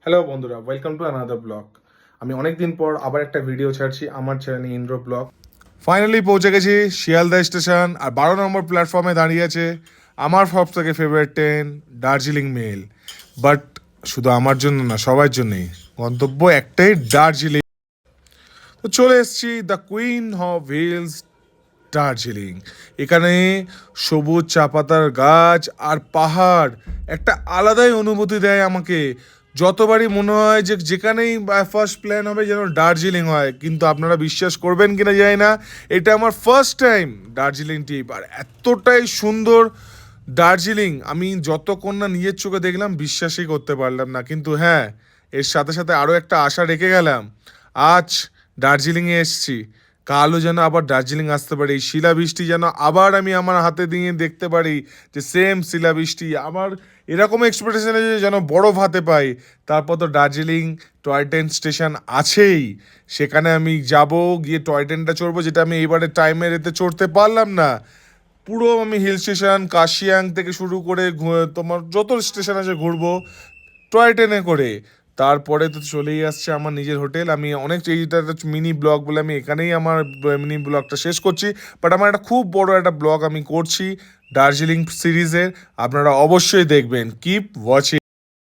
Hello বন্ধুরা, welcome to another blog. আমি অনেক দিন পর আবার একটা ভিডিও ছাড়ছি আমার চ্যানেল ইন্দ্র ব্লগ। ফাইনালি পৌঁছে গেছি শিয়ালদা স্টেশন, আর 12 নম্বর প্ল্যাটফর্মে দাঁড়িয়ে আছে আমার সব থেকে favourite train Darjeeling mail. But শুধু আমার জন্য না, সবার জন্যই গন্তব্য একটাই, দার্জিলিং। তো চলে এসেছি the queen of hills, Darjeeling. এখানে সবুজ চা পাতার গাছ আর পাহাড় একটা আলাদাই অনুভূতি দেয় আমাকে। যতবারই মনে হয় যে যেখানেই ফার্স্ট প্ল্যান হবে যেন দার্জিলিং হয়, কিন্তু আপনারা বিশ্বাস করবেন কিনা জানি না, এটা আমার ফার্স্ট টাইম দার্জিলিং ট্রিপ। আর এতটাই সুন্দর দার্জিলিং, আমি যতক্ষণ না নিজের চোখে দেখলাম বিশ্বাসই করতে পারলাম না। কিন্তু হ্যাঁ, এর সাথে সাথে আরও একটা আশা রেখে গেলাম। আজ দার্জিলিংয়ে এসেছি, কালও যেন আবার দার্জিলিং আসতে পারি, এই শিলাবৃষ্টি যেন আবার আমি আমার হাতে দিয়ে দেখতে পারি, যে সেম শিলাবৃষ্টি আমার এরকম এক্সপেকটেশন আছে যেন বরফ হাতে পাই। তারপর তো দার্জিলিং টয় ট্রেন স্টেশন আছেই, সেখানে আমি যাব, গিয়ে টয় ট্রেনটা চড়বো, যেটা আমি এইবারে টাইমের এতে চড়তে পারলাম না। পুরো আমি হিল স্টেশন কাশিয়াং থেকে শুরু করে তোমার যত স্টেশন আছে ঘুরবো টয় ট্রেনে করে। তারপরে তো চলেই আসছে আমার নিজের হোটেল। আমি অনেক, এইটা একটা মিনি ব্লগ বলে আমি এখানেই আমার মিনি ব্লগটা শেষ করছি। বাট আমার একটা খুব বড় একটা ব্লগ আমি করছি দার্জিলিং সিরিজের, আপনারা অবশ্যই দেখবেন। Keep watching.